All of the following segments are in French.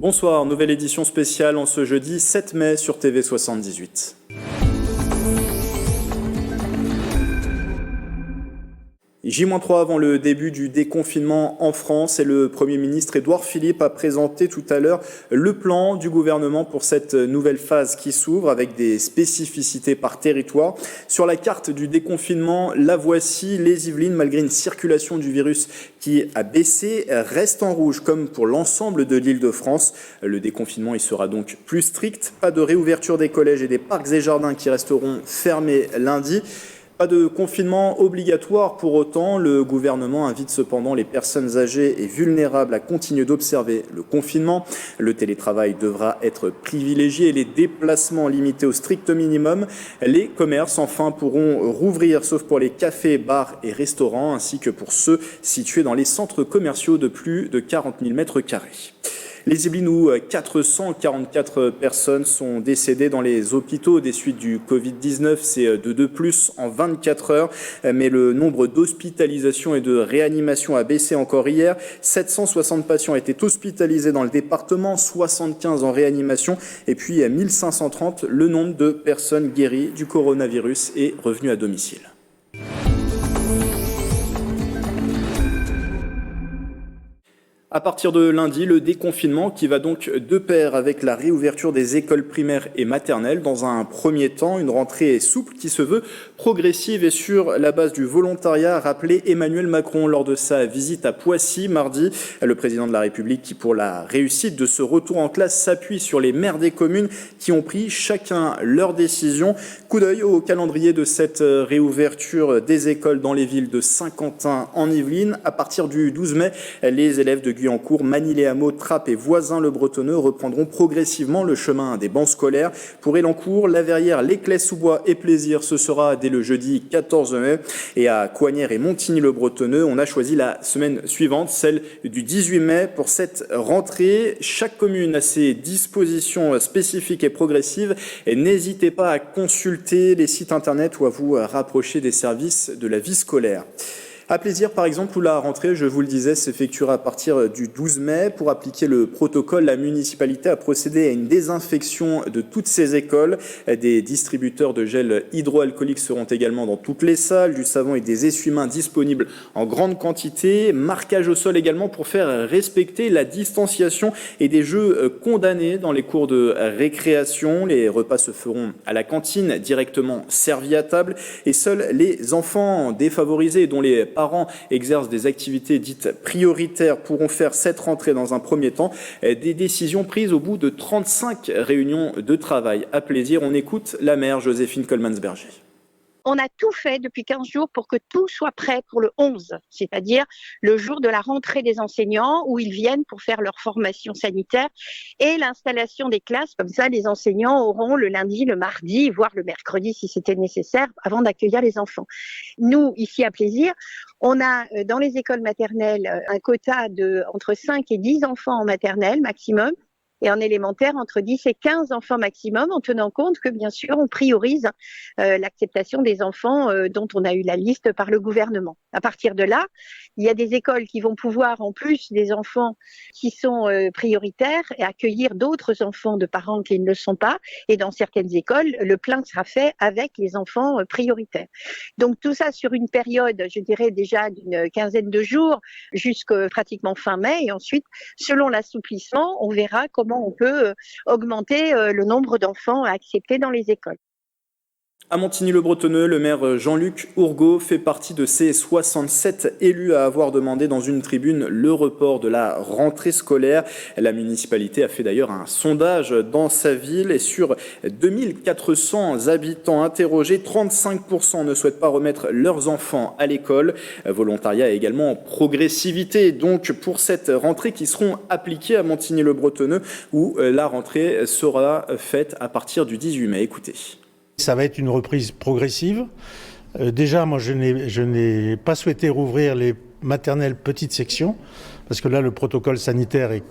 Bonsoir, nouvelle édition spéciale en ce jeudi 7 mai sur TV78. J-3 avant le début du déconfinement en France et le Premier ministre Édouard Philippe a présenté tout à l'heure le plan du gouvernement pour cette nouvelle phase qui s'ouvre avec des spécificités par territoire. Sur la carte du déconfinement, la voici, les Yvelines, malgré une circulation du virus qui a baissé, reste en rouge comme pour l'ensemble de l'Île-de-France. Le déconfinement il sera donc plus strict, pas de réouverture des collèges et des parcs et jardins qui resteront fermés lundi. Pas de confinement obligatoire pour autant, le gouvernement invite cependant les personnes âgées et vulnérables à continuer d'observer le confinement. Le télétravail devra être privilégié et les déplacements limités au strict minimum. Les commerces enfin pourront rouvrir sauf pour les cafés, bars et restaurants ainsi que pour ceux situés dans les centres commerciaux de plus de 40 000 mètres carrés. Les Yvelines où 444 personnes sont décédées dans les hôpitaux des suites du Covid-19, c'est de plus en 24 heures. Mais le nombre d'hospitalisations et de réanimations a baissé encore hier. 760 patients étaient hospitalisés dans le département, 75 en réanimation. Et puis 1530, le nombre de personnes guéries du coronavirus est revenu à domicile. À partir de lundi, le déconfinement qui va donc de pair avec la réouverture des écoles primaires et maternelles. Dans un premier temps, une rentrée souple qui se veut progressive et sur la base du volontariat, a rappelé Emmanuel Macron lors de sa visite à Poissy mardi. Le président de la République qui, pour la réussite de ce retour en classe, s'appuie sur les maires des communes qui ont pris chacun leur décision. Coup d'œil au calendrier de cette réouverture des écoles dans les villes de Saint-Quentin en Yvelines. À partir du 12 mai, les élèves de Guyancourt, Magny-les-Hameaux, Trappes et Voisins-le-Bretonneux reprendront progressivement le chemin des bancs scolaires. Pour Élancourt, La Verrière, Les Clés-sous-Bois et Plaisir, ce sera dès le jeudi 14 mai. Et à Coignères et Montigny-le-Bretonneux, on a choisi la semaine suivante, celle du 18 mai. Pour cette rentrée, chaque commune a ses dispositions spécifiques et progressives. Et n'hésitez pas à consulter les sites internet ou à vous rapprocher des services de la vie scolaire. À Plaisir, par exemple, où la rentrée, je vous le disais, s'effectuera à partir du 12 mai. Pour appliquer le protocole, la municipalité a procédé à une désinfection de toutes ces écoles. Des distributeurs de gel hydroalcoolique seront également dans toutes les salles, du savon et des essuie-mains disponibles en grande quantité. Marquage au sol également pour faire respecter la distanciation et des jeux condamnés dans les cours de récréation. Les repas se feront à la cantine, directement servis à table. Et seuls les enfants défavorisés dont les parents exercent des activités dites prioritaires pourront faire cette rentrée dans un premier temps. Des décisions prises au bout de 35 réunions de travail. À Plaisir, on écoute la maire Joséphine Coleman-Berger. On a tout fait depuis 15 jours pour que tout soit prêt pour le 11, c'est-à-dire le jour de la rentrée des enseignants où ils viennent pour faire leur formation sanitaire et l'installation des classes. Comme ça, les enseignants auront le lundi, le mardi, voire le mercredi si c'était nécessaire avant d'accueillir les enfants. Nous, ici à Plaisir, on a dans les écoles maternelles un quota de entre 5 et 10 enfants en maternelle maximum. Et en élémentaire, entre 10 et 15 enfants maximum, en tenant compte que, bien sûr, on priorise l'acceptation des enfants dont on a eu la liste par le gouvernement. À partir de là, il y a des écoles qui vont pouvoir, en plus des enfants qui sont prioritaires, accueillir d'autres enfants de parents qui ne le sont pas. Et dans certaines écoles, le plein sera fait avec les enfants prioritaires. Donc tout ça sur une période, je dirais déjà d'une quinzaine de jours, jusqu'à pratiquement fin mai. Et ensuite, selon l'assouplissement, on verra comment on peut augmenter le nombre d'enfants acceptés dans les écoles. À Montigny-le-Bretonneux, le maire Jean-Luc Ourgaud fait partie de ces 67 élus à avoir demandé dans une tribune le report de la rentrée scolaire. La municipalité a fait d'ailleurs un sondage dans sa ville et sur 2400 habitants interrogés, 35% ne souhaitent pas remettre leurs enfants à l'école. Volontariat et également progressivité donc pour cette rentrée qui seront appliquées à Montigny-le-Bretonneux où la rentrée sera faite à partir du 18 mai. Écoutez. Ça va être une reprise progressive. Déjà, moi, je n'ai pas souhaité rouvrir les maternelles petites sections, parce que là, le protocole sanitaire est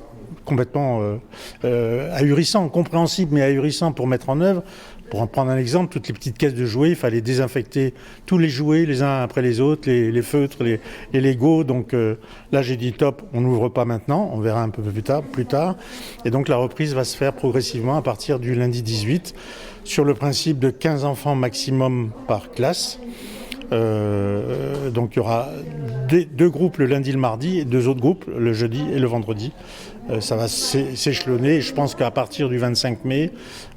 complètement ahurissant, compréhensible, mais ahurissant pour mettre en œuvre. Pour en prendre un exemple, toutes les petites caisses de jouets, il fallait désinfecter tous les jouets les uns après les autres, les feutres, les Legos. Donc là, j'ai dit top, on n'ouvre pas maintenant, on verra un peu plus tard. Et donc la reprise va se faire progressivement à partir du lundi 18, sur le principe de 15 enfants maximum par classe. Donc il y aura deux groupes le lundi et le mardi et 2 autres groupes le jeudi et le vendredi. Ça va s'échelonner et je pense qu'à partir du 25 mai,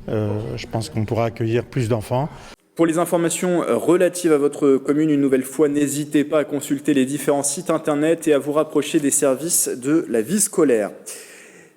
je pense qu'on pourra accueillir plus d'enfants. Pour les informations relatives à votre commune, une nouvelle fois, n'hésitez pas à consulter les différents sites internet et à vous rapprocher des services de la vie scolaire.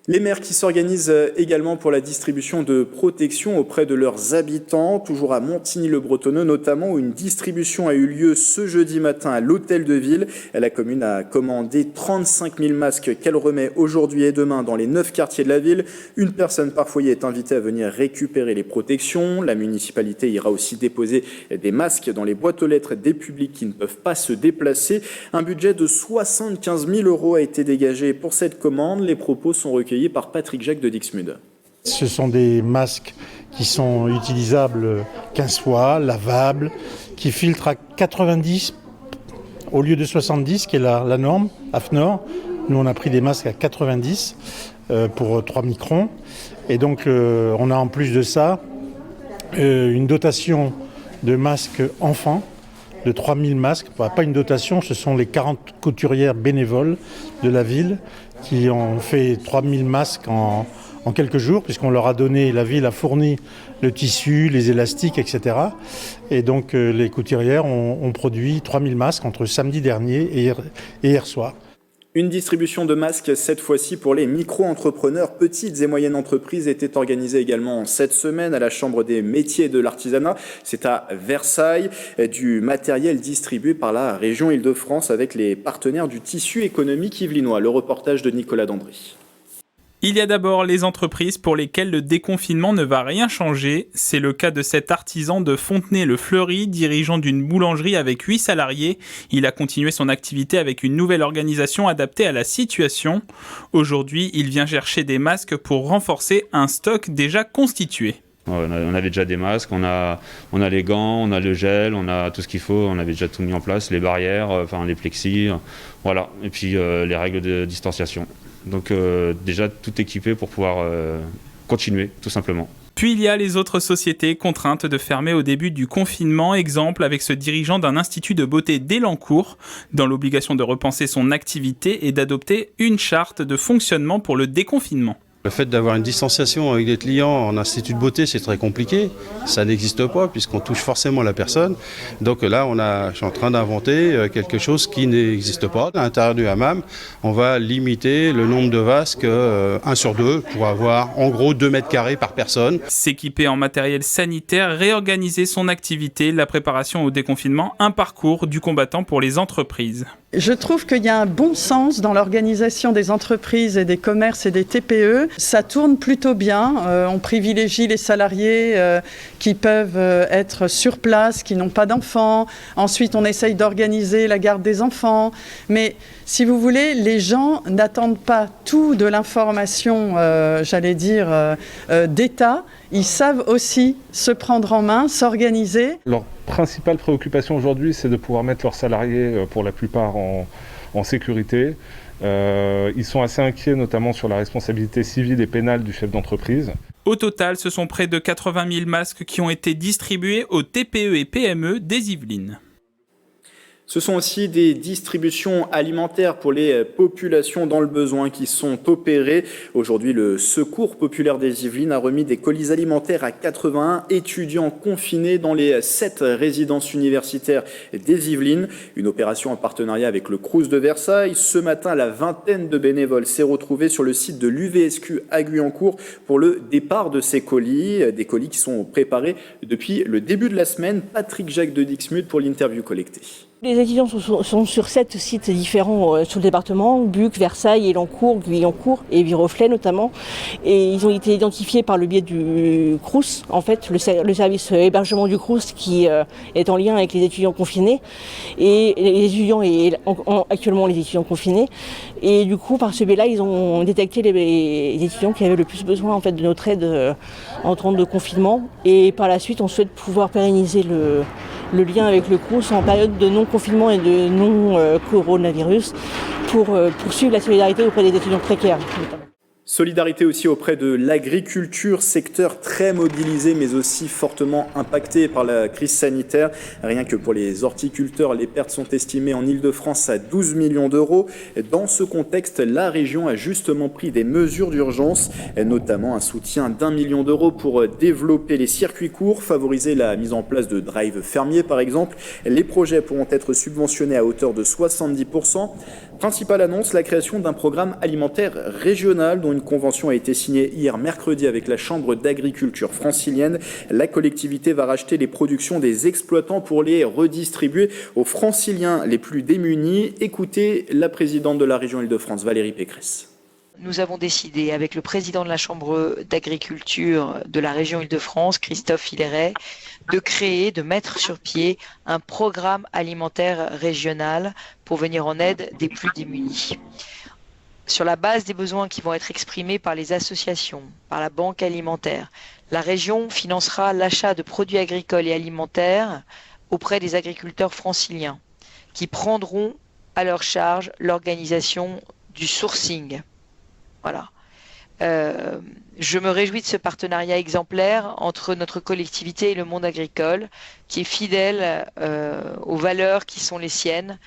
Les maires qui s'organisent également pour la distribution de protection auprès de leurs habitants, toujours à Montigny-le-Bretonneux notamment, où une distribution a eu lieu ce jeudi matin à l'hôtel de ville. La commune a commandé 35 000 masques qu'elle remet aujourd'hui et demain dans les 9 quartiers de la ville. Une personne par foyer est invitée à venir récupérer les protections. La municipalité ira aussi déposer des masques dans les boîtes aux lettres des publics qui ne peuvent pas se déplacer. Un budget de 75 000 € a été dégagé pour cette commande. Les propos sont recueillis par Patrick Jacques de Dixmude. Ce sont des masques qui sont utilisables 15 fois, lavables, qui filtrent à 90 au lieu de 70, qui est la norme, AFNOR. Nous, on a pris des masques à 90 pour 3 microns. Et donc, on a en plus de ça une dotation de masques enfants de 3000 masques. Pas une dotation, ce sont les 40 couturières bénévoles de la ville qui ont fait 3000 masques en quelques jours, puisqu'on leur a donné, la ville a fourni le tissu, les élastiques, etc. Et donc les couturières ont produit 3000 masques entre samedi dernier et hier soir. Une distribution de masques, cette fois-ci pour les micro-entrepreneurs, petites et moyennes entreprises, était organisée également cette semaine à la Chambre des métiers et de l'artisanat. C'est à Versailles, du matériel distribué par la région Île-de-France avec les partenaires du tissu économique yvelinois. Le reportage de Nicolas Dandry. Il y a d'abord les entreprises pour lesquelles le déconfinement ne va rien changer. C'est le cas de cet artisan de Fontenay-le-Fleury, dirigeant d'une boulangerie avec 8 salariés. Il a continué son activité avec une nouvelle organisation adaptée à la situation. Aujourd'hui, il vient chercher des masques pour renforcer un stock déjà constitué. On avait déjà des masques, on a les gants, on a le gel, on a tout ce qu'il faut, on avait déjà tout mis en place, les barrières, les plexis, voilà, et puis les règles de distanciation. Donc déjà tout équipé pour pouvoir continuer, tout simplement. Puis il y a les autres sociétés contraintes de fermer au début du confinement, exemple avec ce dirigeant d'un institut de beauté d'Elancourt, dans l'obligation de repenser son activité et d'adopter une charte de fonctionnement pour le déconfinement. Le fait d'avoir une distanciation avec des clients en institut de beauté, c'est très compliqué. Ça n'existe pas puisqu'on touche forcément la personne. Donc là, je suis en train d'inventer quelque chose qui n'existe pas. À l'intérieur du hammam, on va limiter le nombre de vasques 1 sur 2 pour avoir en gros 2 mètres carrés par personne. S'équiper en matériel sanitaire, réorganiser son activité, la préparation au déconfinement, un parcours du combattant pour les entreprises. Je trouve qu'il y a un bon sens dans l'organisation des entreprises et des commerces et des TPE. Ça tourne plutôt bien. On privilégie les salariés qui peuvent être sur place, qui n'ont pas d'enfants. Ensuite, on essaye d'organiser la garde des enfants. Mais si vous voulez, les gens n'attendent pas tout de l'information, d'État. Ils savent aussi se prendre en main, s'organiser. Leur principale préoccupation aujourd'hui, c'est de pouvoir mettre leurs salariés, pour la plupart, en sécurité. Ils sont assez inquiets, notamment sur la responsabilité civile et pénale du chef d'entreprise. Au total, ce sont près de 80 000 masques qui ont été distribués aux TPE et PME des Yvelines. Ce sont aussi des distributions alimentaires pour les populations dans le besoin qui sont opérées. Aujourd'hui, le Secours populaire des Yvelines a remis des colis alimentaires à 81 étudiants confinés dans les 7 résidences universitaires des Yvelines. Une opération en partenariat avec le Crous de Versailles. Ce matin, la vingtaine de bénévoles s'est retrouvée sur le site de l'UVSQ à Guyancourt pour le départ de ces colis. Des colis qui sont préparés depuis le début de la semaine. Patrick Jacques de Dixmude pour l'interview collectée. Les étudiants sont sur 7 sites différents sur le département, Buc, Versailles, Elancourt, Guyancourt et Viroflay notamment. Et ils ont été identifiés par le biais du Crous, en fait, le service hébergement du Crous qui est en lien avec les étudiants confinés. Et les étudiants, actuellement les étudiants confinés. Et du coup, par ce biais-là, ils ont détecté les étudiants qui avaient le plus besoin en fait, de notre aide en temps de confinement. Et par la suite, on souhaite pouvoir pérenniser le lien avec le Crous en période de non-confinement et de non-coronavirus pour poursuivre la solidarité auprès des étudiants précaires notamment. Solidarité aussi auprès de l'agriculture, secteur très mobilisé mais aussi fortement impacté par la crise sanitaire. Rien que pour les horticulteurs, les pertes sont estimées en Île-de-France à 12 millions d'euros. Dans ce contexte, la région a justement pris des mesures d'urgence, notamment un soutien d'1 million d'euros pour développer les circuits courts, favoriser la mise en place de drives fermiers par exemple. Les projets pourront être subventionnés à hauteur de 70%. Principale annonce, la création d'un programme alimentaire régional dont une convention a été signée hier mercredi avec la Chambre d'agriculture francilienne. La collectivité va racheter les productions des exploitants pour les redistribuer aux franciliens les plus démunis. Écoutez la présidente de la région Île-de-France, Valérie Pécresse. Nous avons décidé, avec le président de la Chambre d'agriculture de la région Île-de-France, Christophe Hilleret, de mettre sur pied un programme alimentaire régional pour venir en aide des plus démunis. Sur la base des besoins qui vont être exprimés par les associations, par la banque alimentaire, la région financera l'achat de produits agricoles et alimentaires auprès des agriculteurs franciliens qui prendront à leur charge l'organisation du sourcing. Voilà. Je me réjouis de ce partenariat exemplaire entre notre collectivité et le monde agricole, qui est fidèle aux valeurs qui sont les siennes,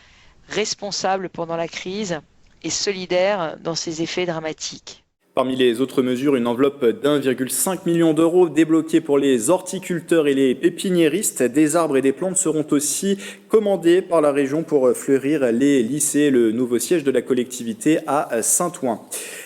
responsable pendant la crise et solidaire dans ses effets dramatiques. Parmi les autres mesures, une enveloppe d'1,5 million d'euros débloquée pour les horticulteurs et les pépiniéristes. Des arbres et des plantes seront aussi commandés par la région pour fleurir les lycées, le nouveau siège de la collectivité à Saint-Ouen.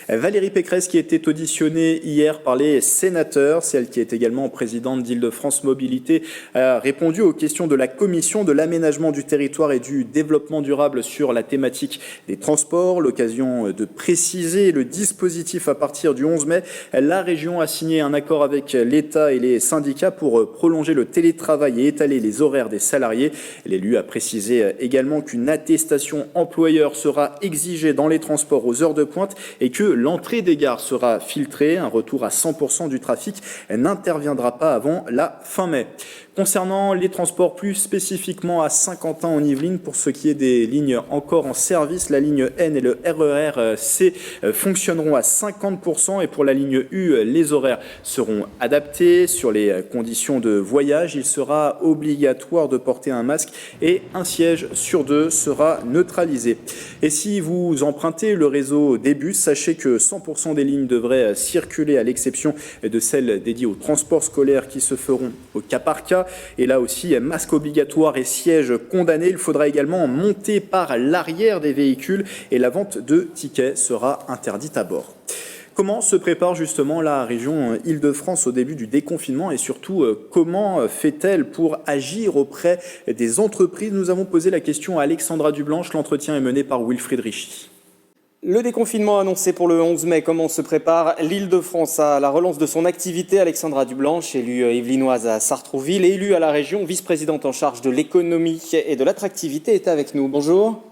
Valérie Pécresse qui était auditionnée hier par les sénateurs, celle qui est également présidente d'Île-de-France Mobilité, a répondu aux questions de la commission de l'aménagement du territoire et du développement durable sur la thématique des transports. L'occasion de préciser le dispositif à partir du 11 mai. La région a signé un accord avec l'État et les syndicats pour prolonger le télétravail et étaler les horaires des salariés. L'élu a précisé également qu'une attestation employeur sera exigée dans les transports aux heures de pointe et que l'entrée des gares sera filtrée. Un retour à 100% du trafic n'interviendra pas avant la fin mai. Concernant les transports, plus spécifiquement à Saint-Quentin en Yvelines, pour ce qui est des lignes encore en service, la ligne N et le RER C fonctionneront à 50% et pour la ligne U, les horaires seront adaptés. Sur les conditions de voyage, il sera obligatoire de porter un masque et un siège sur 2 sera neutralisé. Et si vous empruntez le réseau des bus, sachez que 100% des lignes devraient circuler à l'exception de celles dédiées au transport scolaire qui se feront au cas par cas. Et là aussi, masque obligatoire et siège condamné. Il faudra également monter par l'arrière des véhicules et la vente de tickets sera interdite à bord. Comment se prépare justement la région Île-de-France au début du déconfinement et surtout comment fait-elle pour agir auprès des entreprises? Nous avons posé la question à Alexandra Dublanche. L'entretien est mené par Wilfried Richy. Le déconfinement annoncé pour le 11 mai, comment se prépare l'Île-de-France à la relance de son activité? Alexandra Dublanche, élue yvelinoise à Sartrouville, élue à la région, vice-présidente en charge de l'économie et de l'attractivité, est avec nous. Bonjour.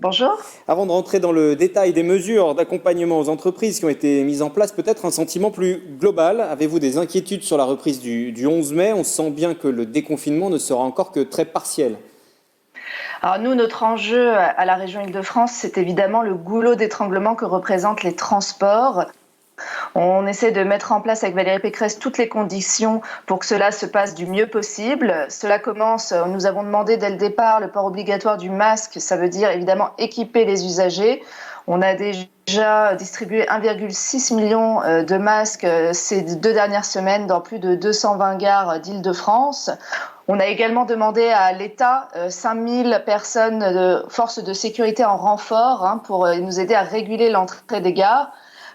Bonjour. Avant de rentrer dans le détail des mesures d'accompagnement aux entreprises qui ont été mises en place, peut-être un sentiment plus global. Avez-vous des inquiétudes sur la reprise du 11 mai? On sent bien que le déconfinement ne sera encore que très partiel. Alors nous, notre enjeu à la région Île-de-France, c'est évidemment le goulot d'étranglement que représentent les transports. On essaie de mettre en place avec Valérie Pécresse toutes les conditions pour que cela se passe du mieux possible. Cela commence, nous avons demandé dès le départ le port obligatoire du masque, ça veut dire évidemment équiper les usagers. On a déjà distribué 1,6 million de masques ces 2 dernières semaines dans plus de 220 gares d'Île-de-France. On a également demandé à l'État 5000 personnes de forces de sécurité en renfort pour nous aider à réguler l'entrée des gares.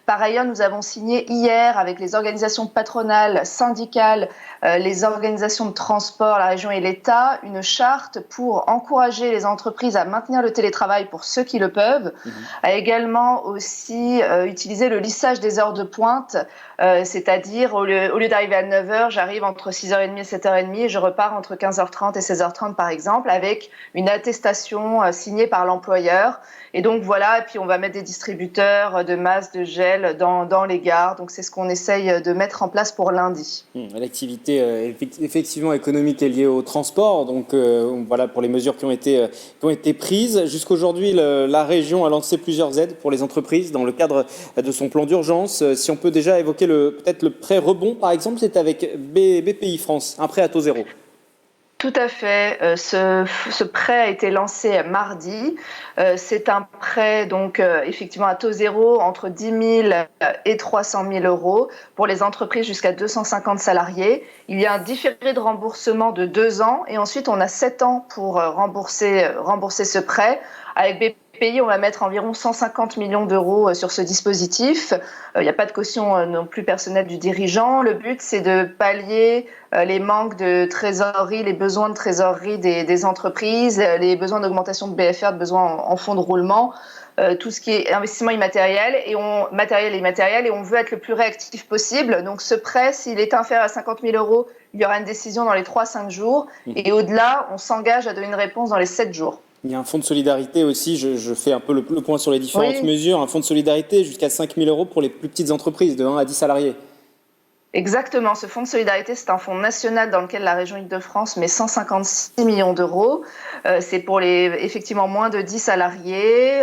Par ailleurs, nous avons signé hier avec les organisations patronales, syndicales, les organisations de transport, la région et l'État, une charte pour encourager les entreprises à maintenir le télétravail pour ceux qui le peuvent, à également aussi utiliser le lissage des heures de pointe, c'est-à-dire au lieu d'arriver à 9h, j'arrive entre 6h30 et 7h30 et je repars entre 15h30 et 16h30 par exemple, avec une attestation signée par l'employeur. Et donc voilà, et puis on va mettre des distributeurs de masques, de gel dans les gares. Donc c'est ce qu'on essaye de mettre en place pour lundi. L'activité effectivement économique est liée au transport. Donc voilà pour les mesures qui ont été prises. Jusqu'aujourd'hui, la région a lancé plusieurs aides pour les entreprises dans le cadre de son plan d'urgence. Si on peut déjà évoquer peut-être le prêt rebond, par exemple, c'est avec BPI France, un prêt à taux zéro. Tout à fait. Ce prêt a été lancé mardi. C'est un prêt donc effectivement à taux zéro entre 10 000 et 300 000 euros pour les entreprises jusqu'à 250 salariés. Il y a un différé de remboursement de 2 ans et ensuite on a 7 ans pour rembourser ce prêt. Avec BPI, on va mettre environ 150 millions d'euros sur ce dispositif. Il n'y a pas de caution non plus personnelle du dirigeant. Le but, c'est de pallier les manques de trésorerie, les besoins de trésorerie des entreprises, les besoins d'augmentation de BFR, de besoins en fonds de roulement, tout ce qui est investissement immatériel matériel et immatériel, et on veut être le plus réactif possible. Donc ce prêt, s'il est inférieur à 50 000 euros, il y aura une décision dans les 3-5 jours, et au-delà, on s'engage à donner une réponse dans les 7 jours. Il y a un fonds de solidarité aussi, je fais un peu le point sur les différentes mesures, un fonds de solidarité jusqu'à 5 000 euros pour les plus petites entreprises, de 1 à 10 salariés. Exactement, ce fonds de solidarité, c'est un fonds national dans lequel la région Île-de-France met 156 millions d'euros. C'est pour effectivement moins de 10 salariés,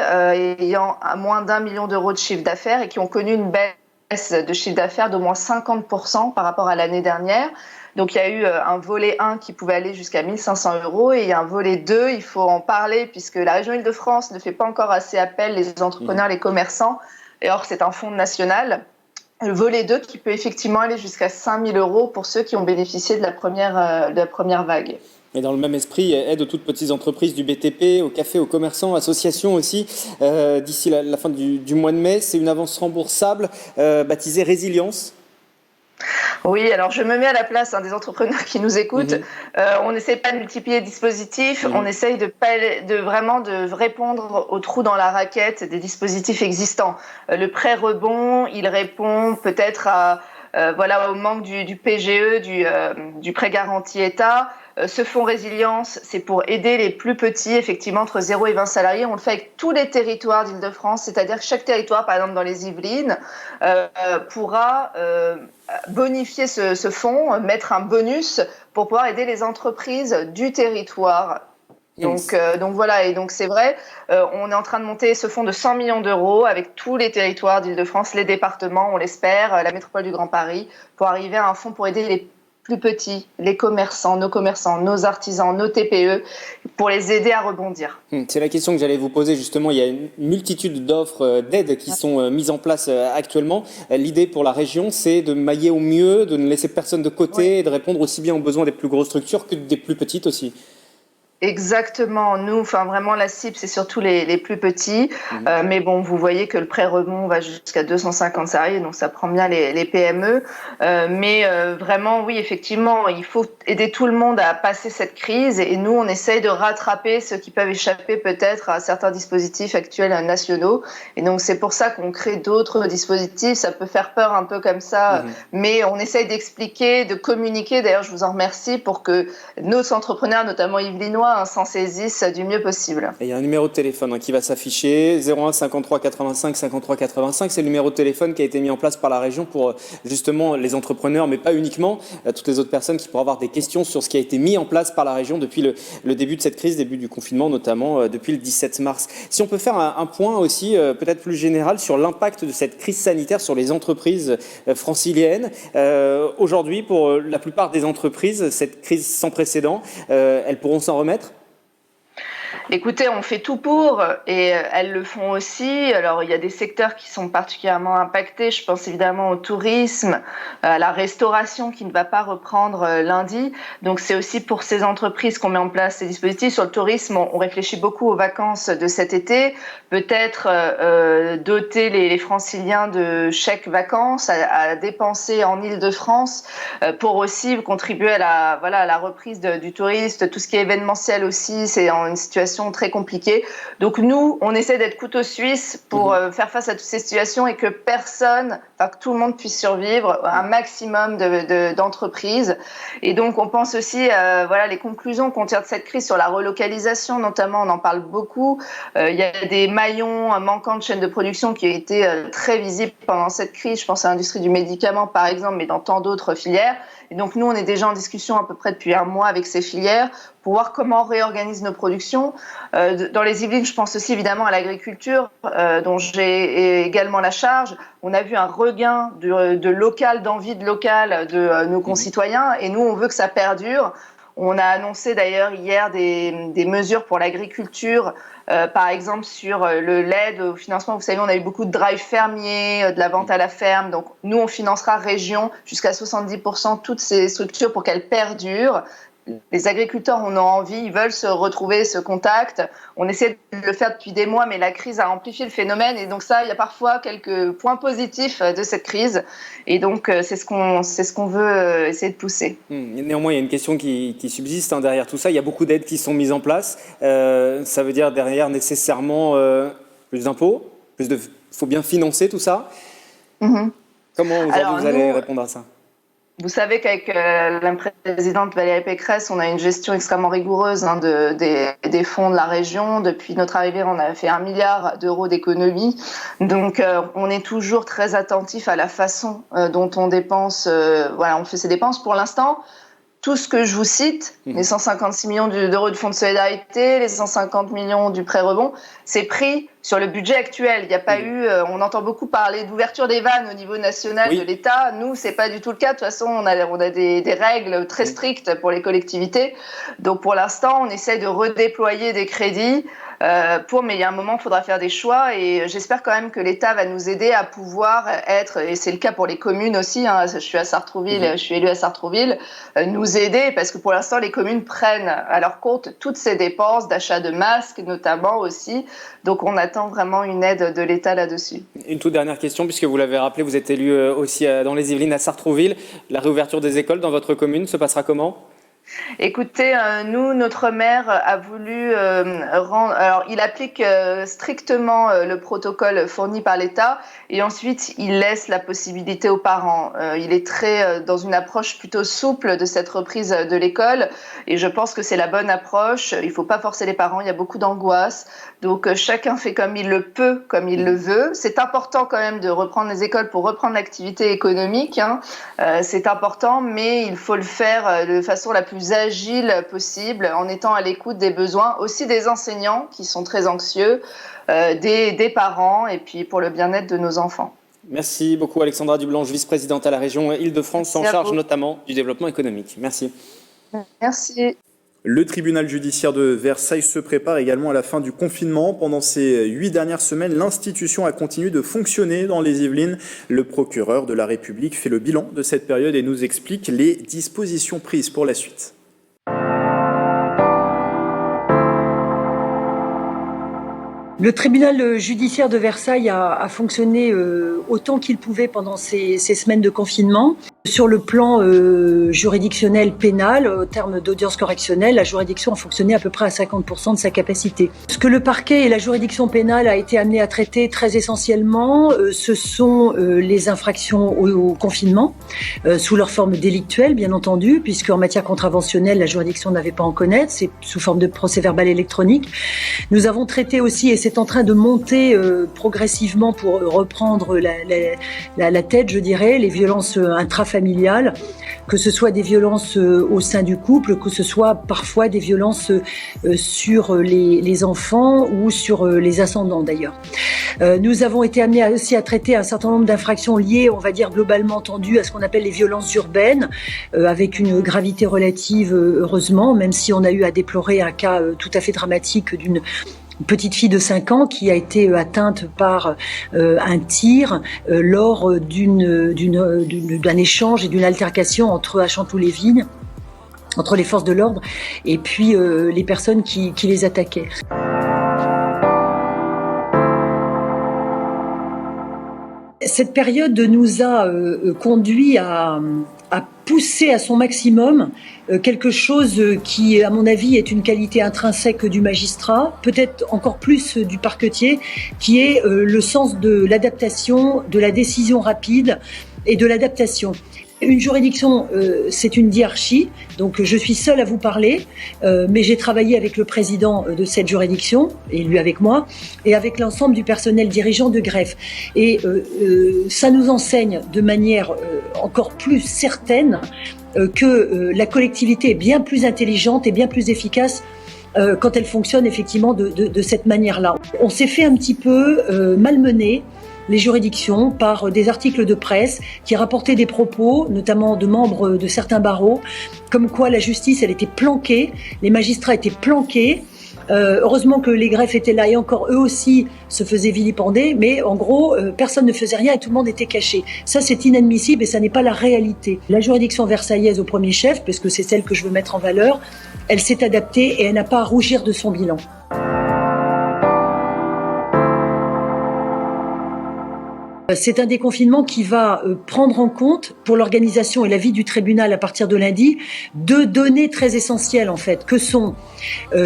ayant moins d'1 million d'euros de chiffre d'affaires et qui ont connu une baisse de chiffre d'affaires d'au moins 50% par rapport à l'année dernière. Donc il y a eu un volet 1 qui pouvait aller jusqu'à 1 500 euros et il y a un volet 2, il faut en parler puisque la région Île-de-France ne fait pas encore assez appel les entrepreneurs, les commerçants, et or c'est un fonds national. Le volet 2 qui peut effectivement aller jusqu'à 5 000 euros pour ceux qui ont bénéficié de la première vague. Et dans le même esprit, aide aux toutes petites entreprises du BTP, aux cafés, aux commerçants, associations aussi, d'ici la fin du mois de mai. C'est une avance remboursable baptisée Résilience. Oui, alors je me mets à la place des entrepreneurs qui nous écoutent. On n'essaie pas de multiplier les dispositifs, on essaye vraiment de répondre aux trous dans la raquette des dispositifs existants. Le prêt rebond, il répond peut-être au manque du PGE, du prêt garanti État. Ce fonds résilience, c'est pour aider les plus petits, effectivement, entre 0 et 20 salariés. On le fait avec tous les territoires d'Île-de-France, c'est-à-dire que chaque territoire, par exemple dans les Yvelines, pourra bonifier ce fonds, mettre un bonus pour pouvoir aider les entreprises du territoire. Donc voilà, et donc c'est vrai, on est en train de monter ce fonds de 100 millions d'euros avec tous les territoires d'Île-de-France, les départements, on l'espère, la métropole du Grand Paris, pour arriver à un fonds pour aider les plus petits, les commerçants, nos artisans, nos TPE, pour les aider à rebondir. C'est la question que j'allais vous poser justement. Il y a une multitude d'offres d'aides qui sont mises en place actuellement. L'idée pour la région, c'est de mailler au mieux, de ne laisser personne de côté et de répondre aussi bien aux besoins des plus grosses structures que des plus petites aussi. Exactement. Nous, vraiment, la cible, c'est surtout les plus petits. Mais bon, vous voyez que le prêt rebond va jusqu'à 250 salariés, donc ça prend bien les PME. Mais vraiment, oui, effectivement, il faut aider tout le monde à passer cette crise. Et nous, on essaye de rattraper ceux qui peuvent échapper peut-être à certains dispositifs actuels nationaux. Et donc, c'est pour ça qu'on crée d'autres dispositifs. Ça peut faire peur un peu comme ça, mais on essaye d'expliquer, de communiquer. D'ailleurs, je vous en remercie pour que nos entrepreneurs, notamment yvelinois, s'en saisissent du mieux possible. Et il y a un numéro de téléphone qui va s'afficher, 01 53 85 53 85. C'est le numéro de téléphone qui a été mis en place par la région pour justement les entrepreneurs, mais pas uniquement, toutes les autres personnes qui pourraient avoir des questions sur ce qui a été mis en place par la région depuis le début de cette crise, début du confinement, notamment depuis le 17 mars. Si on peut faire un point aussi, peut-être plus général, sur l'impact de cette crise sanitaire sur les entreprises franciliennes. Aujourd'hui, pour la plupart des entreprises, cette crise sans précédent, elles pourront s'en remettre ? Écoutez, on fait tout pour et elles le font aussi. Alors, il y a des secteurs qui sont particulièrement impactés. Je pense évidemment au tourisme, à la restauration qui ne va pas reprendre lundi. Donc, c'est aussi pour ces entreprises qu'on met en place ces dispositifs. Sur le tourisme, on réfléchit beaucoup aux vacances de cet été. Peut-être doter les franciliens de chèques vacances à dépenser en Île-de-France pour aussi contribuer à la reprise du tourisme. Tout ce qui est événementiel aussi, c'est en une situation très compliquée. Donc nous, on essaie d'être couteau suisse pour faire face à toutes ces situations et que que tout le monde puisse survivre, un maximum d'entreprises. Et donc on pense aussi, les conclusions qu'on tire de cette crise sur la relocalisation, notamment, on en parle beaucoup. Il y a des maillons manquants de chaîne de production qui ont été très visibles pendant cette crise. Je pense à l'industrie du médicament, par exemple, mais dans tant d'autres filières. Et donc nous, on est déjà en discussion à peu près depuis un mois avec ces filières pour voir comment on réorganise nos productions. Dans les Yvelines, je pense aussi évidemment à l'agriculture, dont j'ai également la charge. On a vu un regain de local, d'envie de local de nos concitoyens, et nous, on veut que ça perdure. On a annoncé d'ailleurs hier des mesures pour l'agriculture, par exemple sur l'aide au financement. Vous savez, on a eu beaucoup de drive fermiers, de la vente à la ferme. Donc nous, on financera région jusqu'à 70% toutes ces structures pour qu'elles perdurent. Les agriculteurs en ont envie, ils veulent se retrouver, ce contact. On essaie de le faire depuis des mois, mais la crise a amplifié le phénomène. Et donc ça, il y a parfois quelques points positifs de cette crise. Et donc, c'est ce qu'on veut essayer de pousser. Néanmoins, il y a une question qui subsiste derrière tout ça. Il y a beaucoup d'aides qui sont mises en place. Ça veut dire derrière nécessairement plus d'impôts. Faut bien financer tout ça. Comment aujourd'hui vous allez répondre à ça ? Vous savez qu'avec la présidente Valérie Pécresse, on a une gestion extrêmement rigoureuse des fonds de la région. Depuis notre arrivée, on a fait 1 milliard d'euros d'économies. Donc, on est toujours très attentif à la façon dont on dépense. On fait ces dépenses. Pour l'instant, tout ce que je vous cite, les 156 millions d'euros du fonds de solidarité, les 150 millions du prêt rebond, c'est pris sur le budget actuel. Il n'y a pas eu, on entend beaucoup parler d'ouverture des vannes au niveau national de l'État. Nous, c'est pas du tout le cas. De toute façon, on a des règles très strictes pour les collectivités. Donc, pour l'instant, on essaie de redéployer des crédits mais il y a un moment, il faudra faire des choix et j'espère quand même que l'État va nous aider à pouvoir être, et c'est le cas pour les communes aussi, je suis à Sartrouville, je suis élue à Sartrouville, nous aider parce que pour l'instant, les communes prennent à leur compte toutes ces dépenses d'achat de masques notamment aussi. Donc, on attend vraiment une aide de l'État là-dessus. Une toute dernière question, puisque vous l'avez rappelé, vous êtes élu aussi dans les Yvelines à Sartrouville. La réouverture des écoles dans votre commune se passera comment ? Écoutez, nous, notre maire a voulu alors il applique strictement le protocole fourni par l'État et ensuite il laisse la possibilité aux parents. Il est très dans une approche plutôt souple de cette reprise de l'école et je pense que c'est la bonne approche. Il ne faut pas forcer les parents, il y a beaucoup d'angoisse. Donc chacun fait comme il le peut, comme il le veut. C'est important quand même de reprendre les écoles pour reprendre l'activité économique. C'est important, mais il faut le faire de façon la plus agile possible, en étant à l'écoute des besoins, aussi des enseignants qui sont très anxieux, des parents, et puis pour le bien-être de nos enfants. Merci beaucoup Alexandra Dublanche, vice-présidente à la région Île-de-France, en charge notamment du développement économique. Merci. Merci. Le tribunal judiciaire de Versailles se prépare également à la fin du confinement. Pendant ces 8 dernières semaines, l'institution a continué de fonctionner dans les Yvelines. Le procureur de la République fait le bilan de cette période et nous explique les dispositions prises pour la suite. Le tribunal judiciaire de Versailles a fonctionné autant qu'il pouvait pendant ces semaines de confinement. Sur le plan juridictionnel pénal, au terme d'audience correctionnelle, la juridiction a fonctionné à peu près à 50% de sa capacité. Ce que le parquet et la juridiction pénale a été amené à traiter très essentiellement, ce sont les infractions au confinement, sous leur forme délictuelle bien entendu, puisque en matière contraventionnelle, la juridiction n'avait pas à en connaître, c'est sous forme de procès-verbal électronique. Nous avons traité aussi, et c'est en train de monter progressivement pour reprendre la tête, je dirais, les violences intrafamiliales, que ce soit des violences au sein du couple, que ce soit parfois des violences sur les enfants ou sur les ascendants d'ailleurs. Nous avons été amenés aussi à traiter un certain nombre d'infractions liées, on va dire globalement entendu, à ce qu'on appelle les violences urbaines, avec une gravité relative, heureusement, même si on a eu à déplorer un cas tout à fait dramatique d'une petite fille de 5 ans qui a été atteinte par un tir lors d'un échange et d'une altercation à Chanteloup-les-Vignes, entre les forces de l'ordre et puis les personnes qui les attaquaient. Cette période nous a conduit à pousser à son maximum quelque chose qui, à mon avis, est une qualité intrinsèque du magistrat, peut-être encore plus du parquetier, qui est le sens de l'adaptation, de la décision rapide et de l'adaptation. Une juridiction, c'est une diarchie, donc je suis seule à vous parler, mais j'ai travaillé avec le président de cette juridiction, et lui avec moi, et avec l'ensemble du personnel dirigeant de greffe. Et ça nous enseigne de manière encore plus certaine que la collectivité est bien plus intelligente et bien plus efficace quand elle fonctionne effectivement de cette manière-là. On s'est fait un petit peu malmener les juridictions par des articles de presse qui rapportaient des propos, notamment de membres de certains barreaux, comme quoi la justice, elle était planquée, les magistrats étaient planqués. Heureusement que les greffes étaient là et encore eux aussi se faisaient vilipender, mais en gros, personne ne faisait rien et tout le monde était caché. Ça, c'est inadmissible et ça n'est pas la réalité. La juridiction versaillaise au premier chef, parce que c'est celle que je veux mettre en valeur, elle s'est adaptée et elle n'a pas à rougir de son bilan. C'est un déconfinement qui va prendre en compte, pour l'organisation et la vie du tribunal à partir de lundi, deux données très essentielles en fait, que sont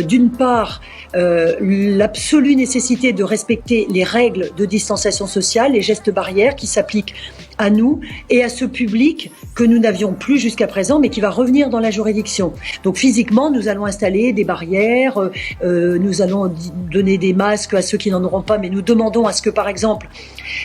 d'une part l'absolue nécessité de respecter les règles de distanciation sociale, les gestes barrières qui s'appliquent à nous et à ce public que nous n'avions plus jusqu'à présent, mais qui va revenir dans la juridiction. Donc physiquement, nous allons installer des barrières, nous allons donner des masques à ceux qui n'en auront pas, mais nous demandons à ce que, par exemple,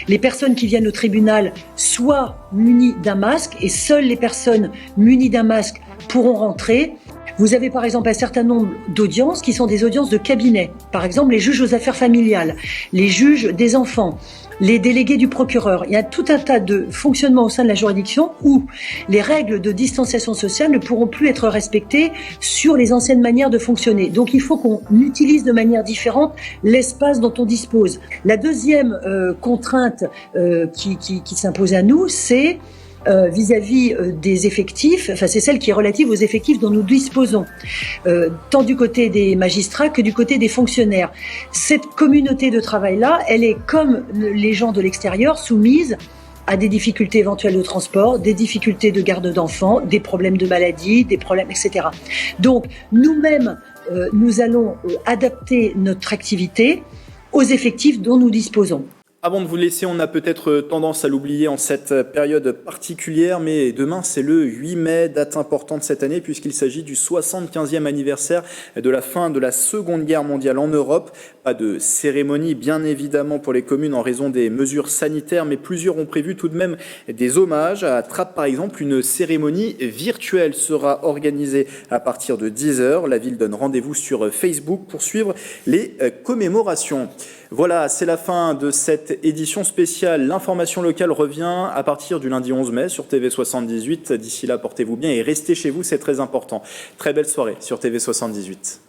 les personnes qui viennent au tribunal soient munies d'un masque et seules les personnes munies d'un masque pourront rentrer. Vous avez par exemple un certain nombre d'audiences qui sont des audiences de cabinet. Par exemple, les juges aux affaires familiales, les juges des enfants, les délégués du procureur. Il y a tout un tas de fonctionnements au sein de la juridiction où les règles de distanciation sociale ne pourront plus être respectées sur les anciennes manières de fonctionner. Donc il faut qu'on utilise de manière différente l'espace dont on dispose. La deuxième contrainte qui s'impose à nous, c'est vis-à-vis des effectifs, enfin c'est celle qui est relative aux effectifs dont nous disposons, tant du côté des magistrats que du côté des fonctionnaires. Cette communauté de travail-là, elle est comme les gens de l'extérieur soumise à des difficultés éventuelles de transport, des difficultés de garde d'enfants, des problèmes de maladie, des problèmes, etc. Donc nous-mêmes, nous allons adapter notre activité aux effectifs dont nous disposons. Avant de vous laisser, on a peut-être tendance à l'oublier en cette période particulière, mais demain c'est le 8 mai, date importante cette année puisqu'il s'agit du 75e anniversaire de la fin de la Seconde Guerre mondiale en Europe. Pas de cérémonie bien évidemment pour les communes en raison des mesures sanitaires, mais plusieurs ont prévu tout de même des hommages. À Trappes par exemple, une cérémonie virtuelle sera organisée à partir de 10h. La ville donne rendez-vous sur Facebook pour suivre les commémorations. Voilà, c'est la fin de cette édition spéciale. L'information locale revient à partir du lundi 11 mai sur TV78. D'ici là, portez-vous bien et restez chez vous, c'est très important. Très belle soirée sur TV78.